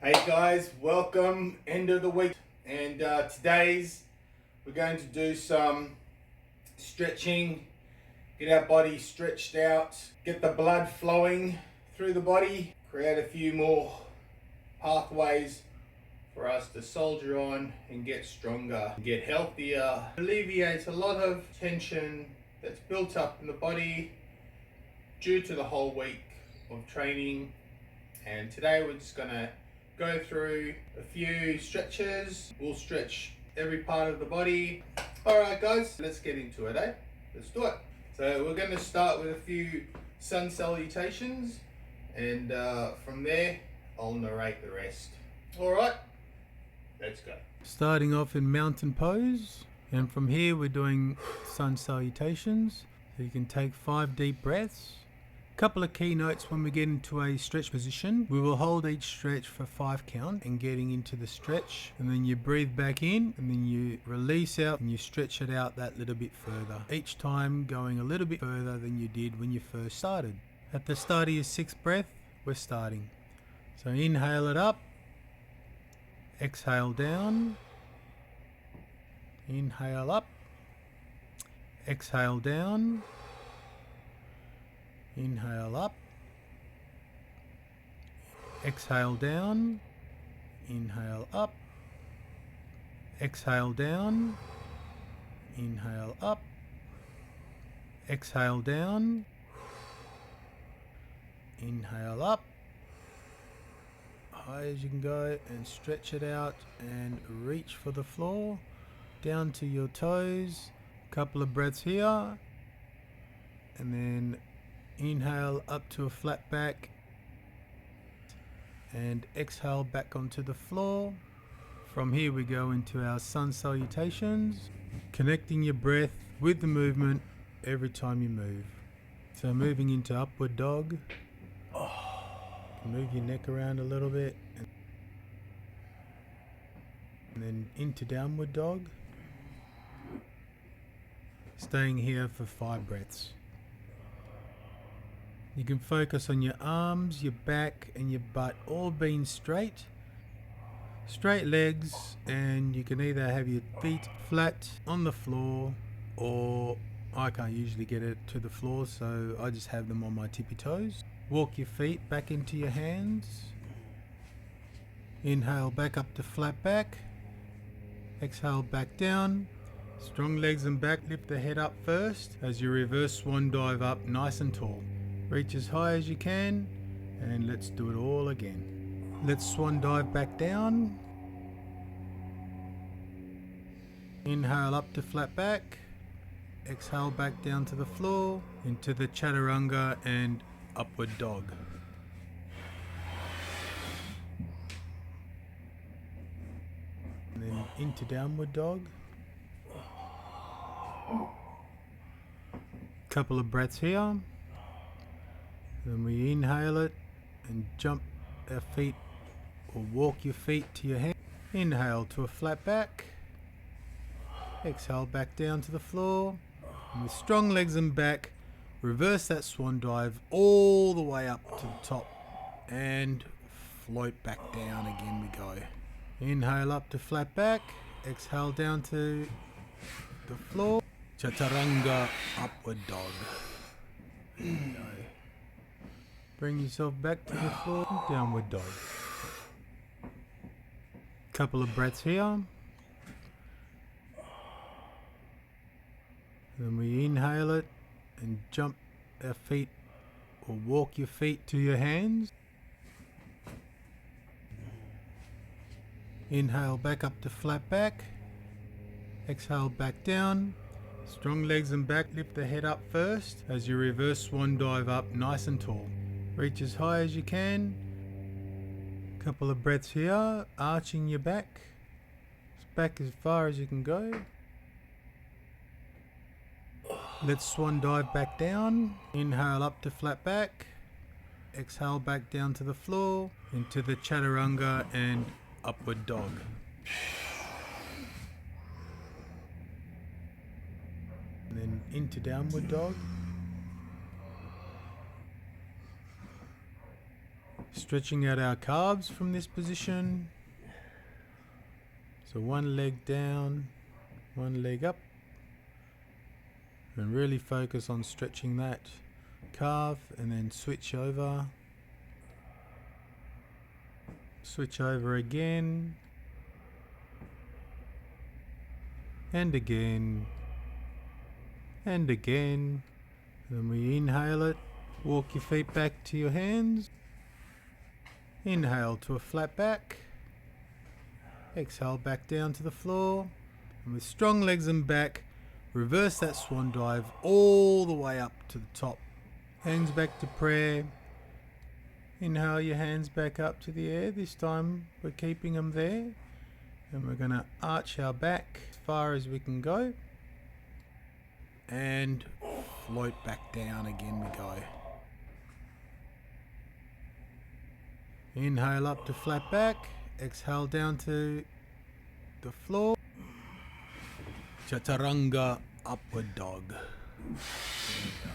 Hey guys, welcome, end of the week, and today's we're going to do some stretching, get our body stretched out, get the blood flowing through the body, create a few more pathways for us to soldier on and get stronger, get healthier, alleviates a lot of tension that's built up in the body due to the whole week of training. And today we're just gonna go through a few stretches. We'll stretch every part of the body. All right guys, let's get into it, eh? Let's do it. So we're gonna start with a few sun salutations, and from there I'll narrate the rest. All right, let's go. Starting off in mountain pose, and from here we're doing sun salutations. So you can take 5 deep breaths. Couple of key notes when we get into a stretch position. We will hold each stretch for 5 count and getting into the stretch, and then you breathe back in and then you release out and you stretch it out that little bit further, each time going a little bit further than you did when you first started. At the start of your 6th breath, we're starting. So inhale it up, exhale down, inhale up, exhale down, inhale up, exhale down, inhale up, exhale down, inhale up, exhale down, inhale up, high as you can go, and stretch it out and reach for the floor, down to your toes. Couple of breaths here, and then inhale up to a flat back and exhale back onto the floor. From here we go into our sun salutations, connecting your breath with the movement every time you move. So moving into upward dog, move your neck around a little bit, and then into downward dog, staying here for 5 breaths. You can focus on your arms, your back and your butt all being straight legs, and you can either have your feet flat on the floor, or I can't usually get it to the floor, so I just have them on my tippy toes. Walk your feet back into your hands. Inhale back up to flat back. Exhale back down. Strong legs and back. Lift the head up first as you reverse swan dive up nice and tall. Reach as high as you can, and let's do it all again. Let's swan dive back down. Inhale up to flat back. Exhale back down to the floor, into the chaturanga and upward dog. And then into downward dog. Couple of breaths here. Then we inhale it and jump our feet or walk your feet to your hand. Inhale to a flat back. Exhale back down to the floor. And with strong legs and back, reverse that swan dive all the way up to the top and float back down again we go. Inhale up to flat back. Exhale down to the floor. Chaturanga upward dog. There you go. Bring yourself back to the floor, downward dog. Couple of breaths here. Then we inhale it and jump our feet or walk your feet to your hands. Inhale back up to flat back. Exhale back down. Strong legs and back. Lift the head up first as you reverse swan dive up nice and tall. Reach as high as you can. Couple of breaths here, arching your back. Back as far as you can go. Let's swan dive back down. Inhale up to flat back. Exhale back down to the floor, into the chaturanga and upward dog. And then into downward dog. Stretching out our calves from this position. So one leg down, one leg up. And really focus on stretching that calf and then switch over. Switch over again. And again. And again. Then we inhale it. Walk your feet back to your hands. Inhale to a flat back. Exhale back down to the floor. And with strong legs and back, reverse that swan dive all the way up to the top. Hands back to prayer. Inhale your hands back up to the air. This time we're keeping them there. And we're going to arch our back as far as we can go. And float back down again we go. Inhale up to flat back. Exhale down to the floor. Chaturanga upward dog. There we go.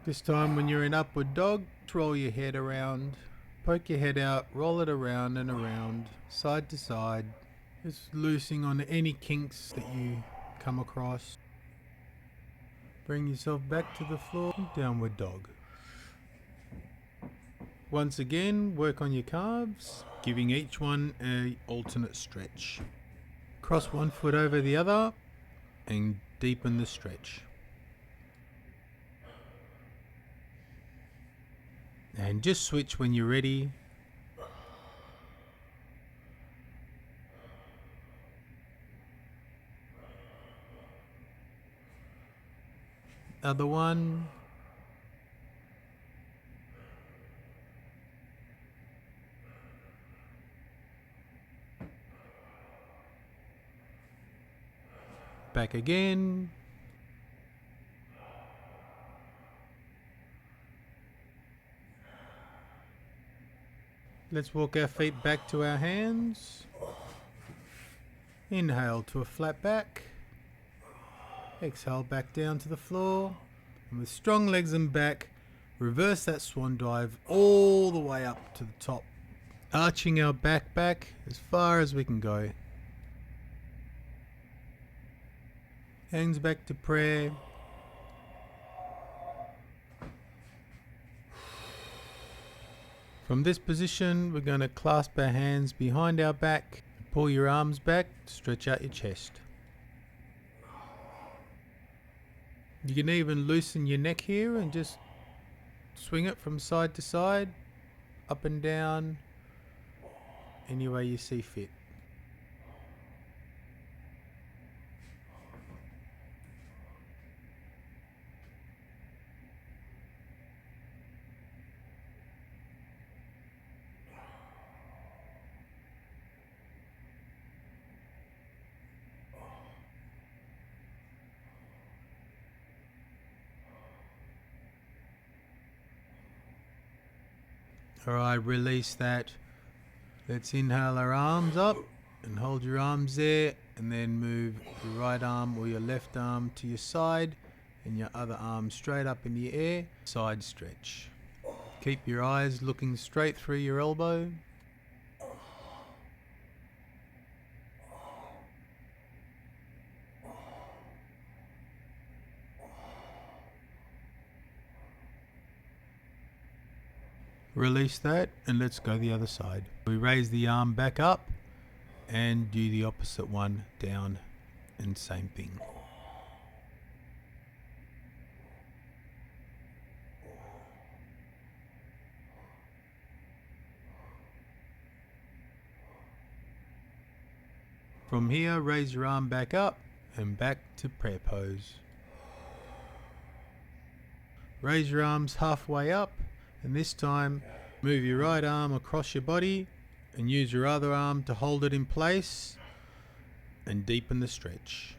This time when you're in upward dog, roll your head around. Poke your head out, roll it around and around, side to side. Just loosing on any kinks that you come across. Bring yourself back to the floor, downward dog. Once again, work on your calves, giving each one an alternate stretch. Cross one foot over the other and deepen the stretch. And just switch when you're ready. Other one. Back again. Let's walk our feet back to our hands. Inhale to a flat back. Exhale back down to the floor. And with strong legs and back, reverse that swan dive all the way up to the top. Arching our back as far as we can go. Hands back to prayer. From this position, we're going to clasp our hands behind our back. Pull your arms back, stretch out your chest. You can even loosen your neck here and just swing it from side to side, up and down, any way you see fit. Alright, release that. Let's inhale our arms up and hold your arms there, and then move your right arm or your left arm to your side and your other arm straight up in the air. Side stretch. Keep your eyes looking straight through your elbow. Release that and let's go the other side. We raise the arm back up and do the opposite one down, and same thing. From here, raise your arm back up and back to prayer pose. Raise your arms halfway up, and this time move your right arm across your body and use your other arm to hold it in place and deepen the stretch.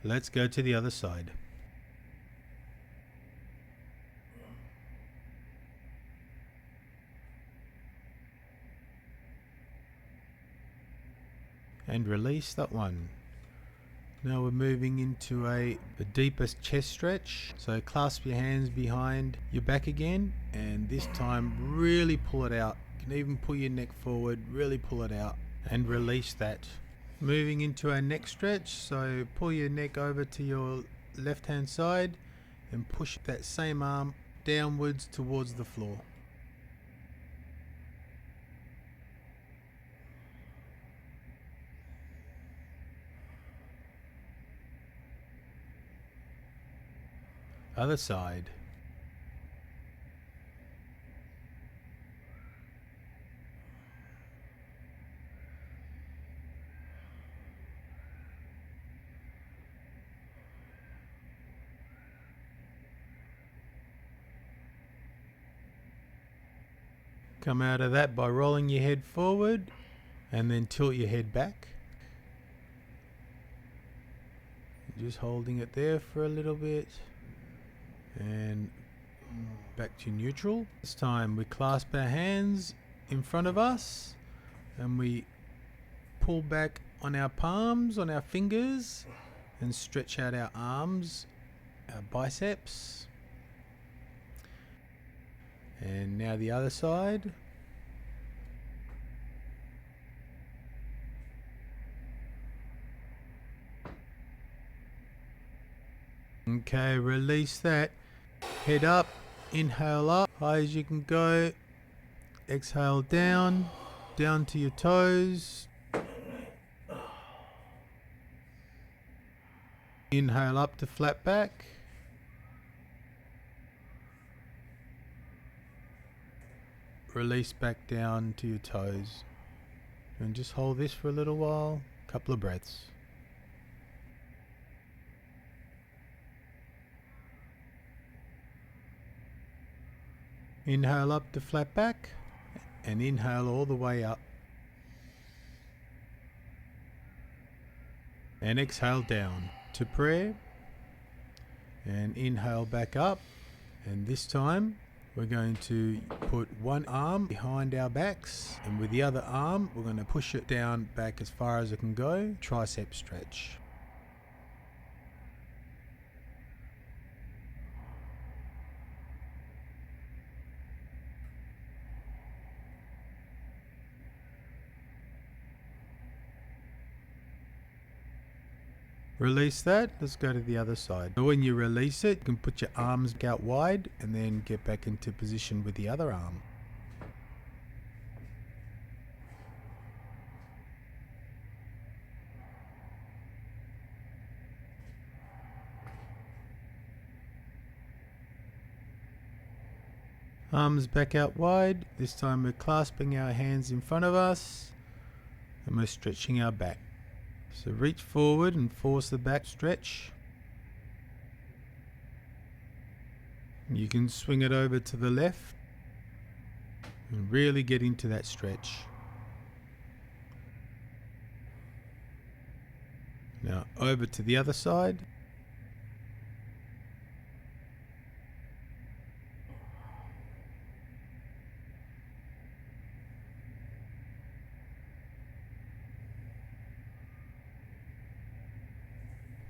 Let's go to the other side. and release that one. Now we're moving into a deepest chest stretch. So clasp your hands behind your back again, and this time really pull it out. You can even pull your neck forward, really pull it out and release that. Moving into our neck stretch, so pull your neck over to your left hand side and push that same arm downwards towards the floor. Other side. Come out of that by rolling your head forward and then tilt your head back. Just holding it there for a little bit and back to neutral. This time we clasp our hands in front of us and we pull back on our palms, on our fingers, and stretch out our arms, our biceps. And now the other side. Okay, release that. Head up, inhale up, high as you can go. Exhale down, down to your toes. Inhale up to flat back. Release back down to your toes. And just hold this for a little while, couple of breaths. Inhale up to flat back and inhale all the way up. And exhale down to prayer and inhale back up, and this time we're going to put one arm behind our backs and with the other arm we're going to push it down back as far as it can go, tricep stretch. Release that. Let's go to the other side. So when you release it, you can put your arms out wide and then get back into position with the other arm. Arms back out wide. This time we're clasping our hands in front of us and we're stretching our back. So reach forward and force the back stretch. You can swing it over to the left and really get into that stretch. Now over to the other side.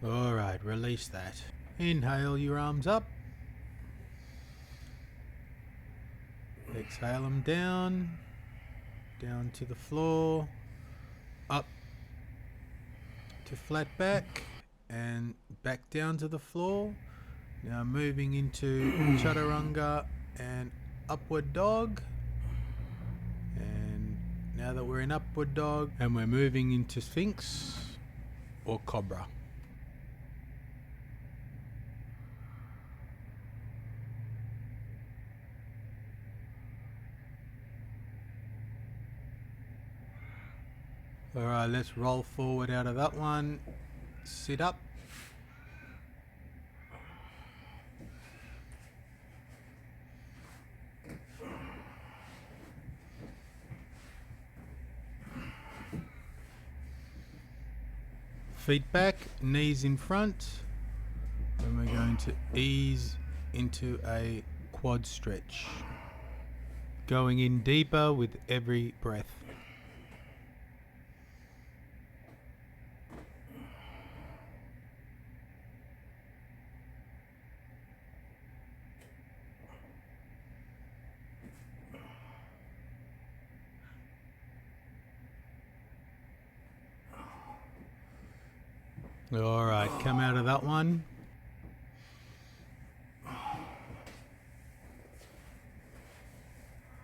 Alright, release that. Inhale your arms up. Exhale them down. Down to the floor. Up to flat back. And back down to the floor. Now moving into chaturanga and upward dog. And now that we're in upward dog and we're moving into sphinx or cobra. Alright, let's roll forward out of that one. Sit up. Feet back, knees in front. And we're going to ease into a quad stretch. Going in deeper with every breath. Alright, come out of that one.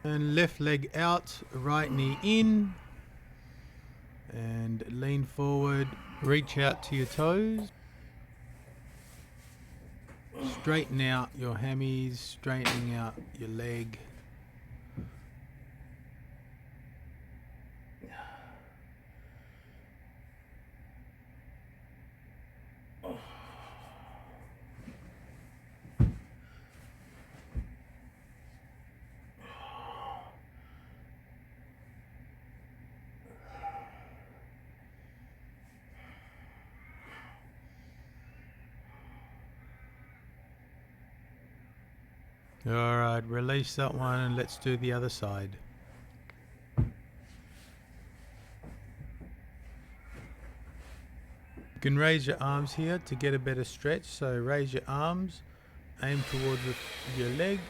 And left leg out, right knee in. And lean forward, reach out to your toes. Straighten out your hammies, straightening out your leg. Alright, release that one and let's do the other side. You can raise your arms here to get a better stretch. So raise your arms, aim towards your leg,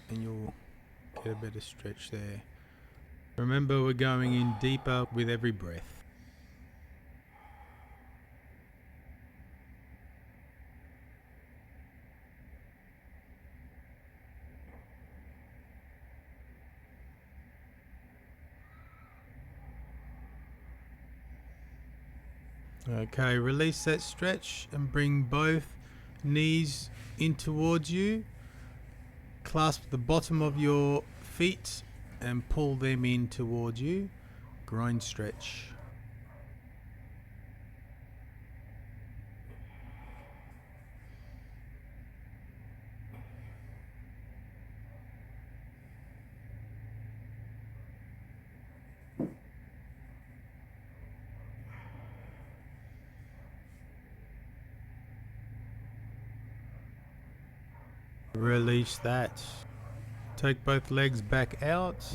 and you'll get a better stretch there. Remember, we're going in deeper with every breath. Okay, release that stretch and bring both knees in towards you. Clasp the bottom of your feet and pull them in towards you. Groin stretch. Release that. Take both legs back out.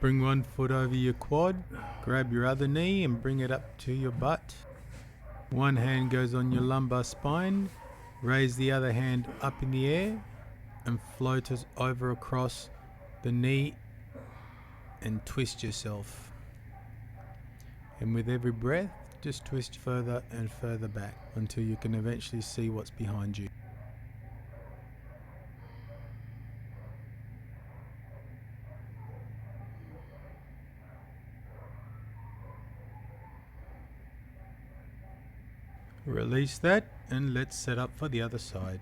Bring one foot over your quad. Grab your other knee and bring it up to your butt. One hand goes on your lumbar spine. Raise the other hand up in the air and float us over across the knee and twist yourself. And with every breath, just twist further and further back until you can eventually see what's behind you. Release that and let's set up for the other side.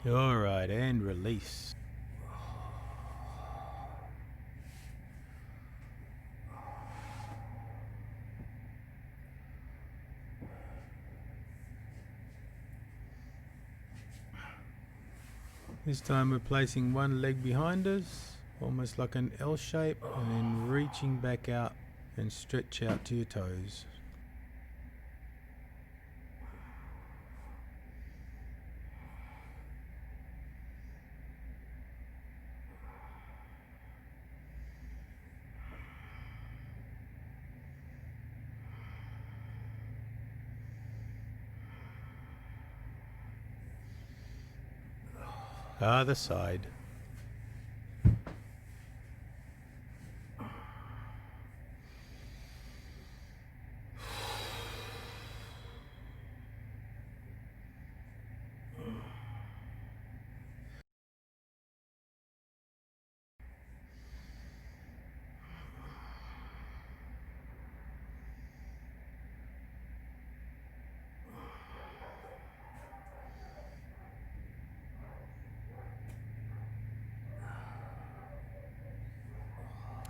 Alright, and release. This time we're placing one leg behind us, almost like an L shape, and then reaching back out and stretch out to your toes. Other side.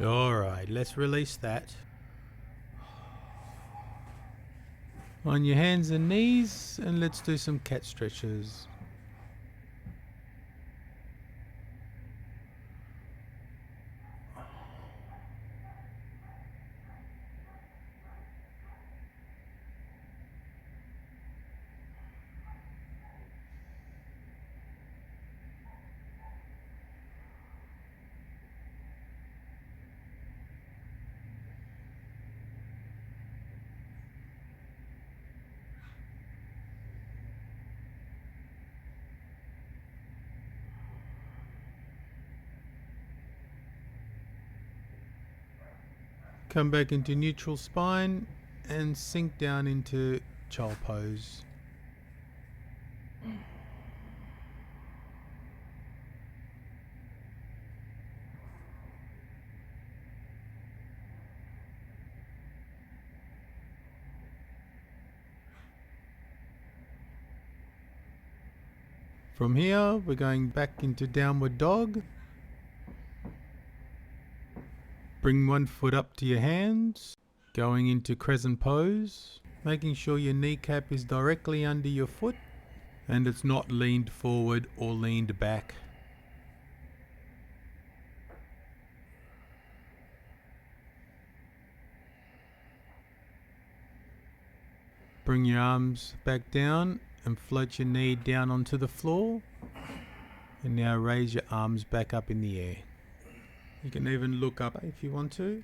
Alright, let's release that. On your hands and knees, and let's do some cat stretches. Come back into neutral spine and sink down into child pose. From here, we're going back into downward dog. Bring one foot up to your hands, going into crescent pose, making sure your kneecap is directly under your foot and it's not leaned forward or leaned back. Bring your arms back down and float your knee down onto the floor. And now raise your arms back up in the air. You can even look up if you want to.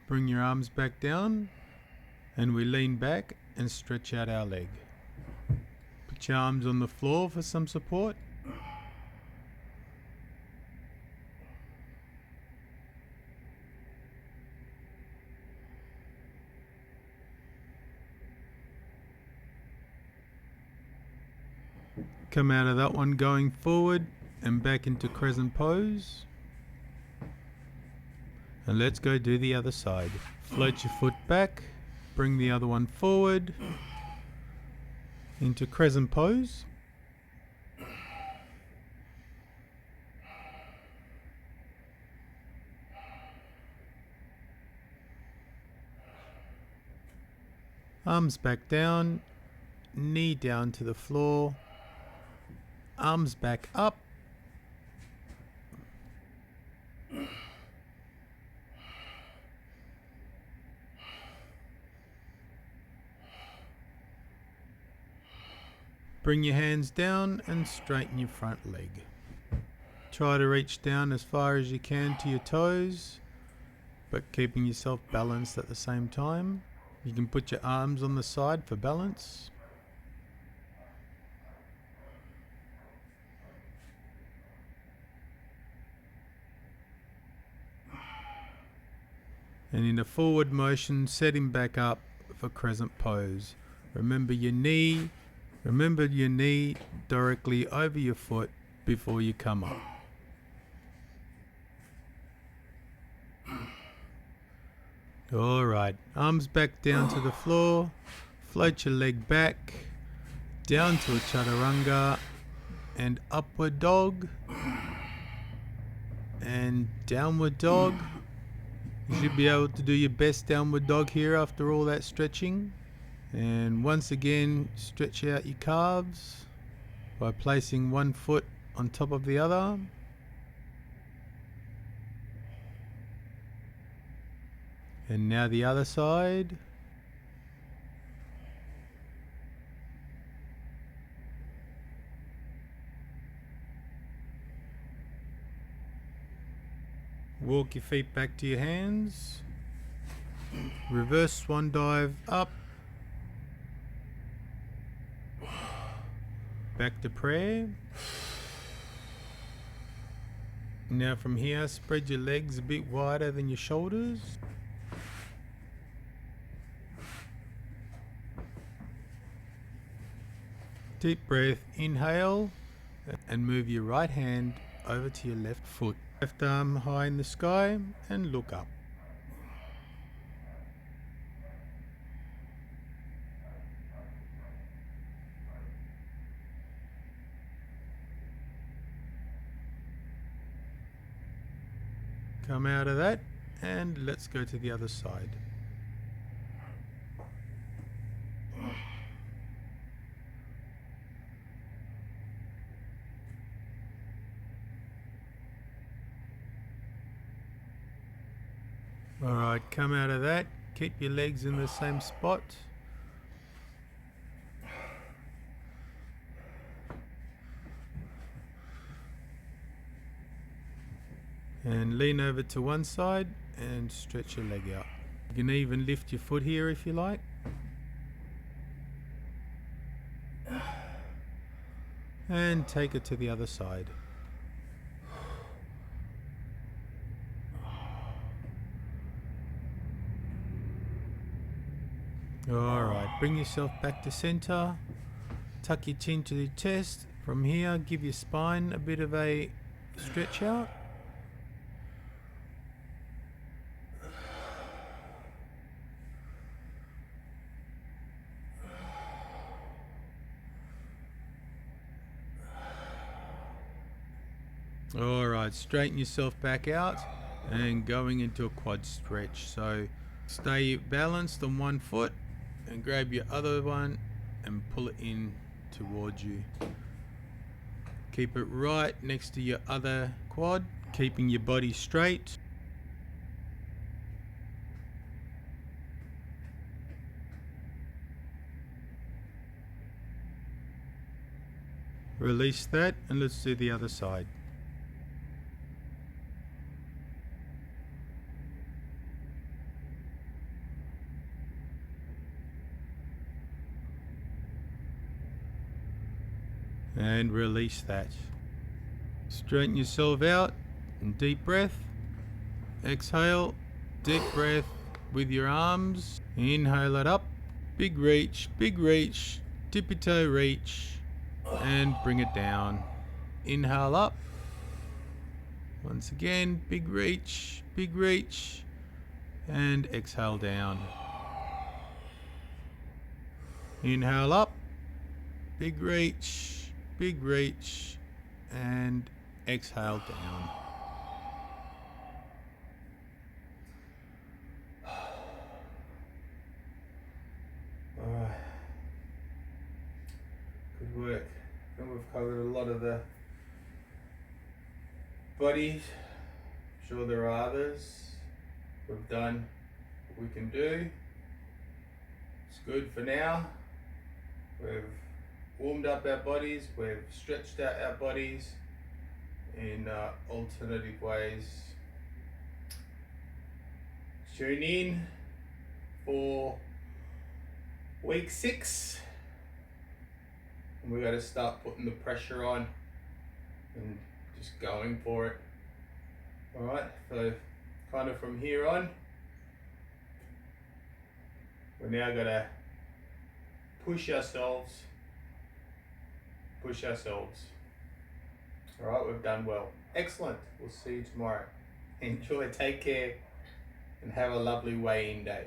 Bring your arms back down and we lean back and stretch out our leg. Put your arms on the floor for some support. Come out of that one going forward and back into crescent pose. And let's go do the other side. Float your foot back, bring the other one forward into crescent pose. Arms back down, knee down to the floor, arms back up. Bring your hands down and straighten your front leg. Try to reach down as far as you can to your toes, but keeping yourself balanced at the same time. You can put your arms on the side for balance. And in a forward motion, setting back up for crescent pose. Remember your knee directly over your foot before you come up. Alright, arms back down to the floor, float your leg back, down to a chaturanga, and upward dog, and downward dog. You should be able to do your best downward dog here after all that stretching. And once again, stretch out your calves by placing one foot on top of the other. And now the other side. Walk your feet back to your hands. Reverse swan dive up. Back to prayer. Now from here, spread your legs a bit wider than your shoulders. Deep breath, inhale, and move your right hand over to your left foot. Left arm high in the sky and look up. Come out of that and let's go to the other side. Alright, come out of that, keep your legs in the same spot. And lean over to one side and stretch your leg out. You can even lift your foot here if you like. And take it to the other side. Alright, bring yourself back to center. Tuck your chin to your chest. From here, give your spine a bit of a stretch out. Alright, straighten yourself back out and going into a quad stretch. So stay balanced on one foot and grab your other one and pull it in towards you. Keep it right next to your other quad, keeping your body straight. Release that and let's do the other side. And release that. Straighten yourself out and deep breath. Exhale, deep breath with your arms. Inhale it up. Big reach, tippy toe reach, and bring it down. Inhale up. Once again, big reach, and exhale down. Inhale up. Big reach, and exhale down. Alright. Good work. I think we've covered a lot of the body. I'm sure there are others. We've done what we can do. It's good for now. We've warmed up our bodies, we've stretched out our bodies in alternative ways. Tune in for week 6 and we're going to start putting the pressure on and just going for it. Alright, so kind of from here on we're now going to push ourselves. Alright, we've done well. Excellent. We'll see you tomorrow. Enjoy, take care, and have a lovely weigh-in day.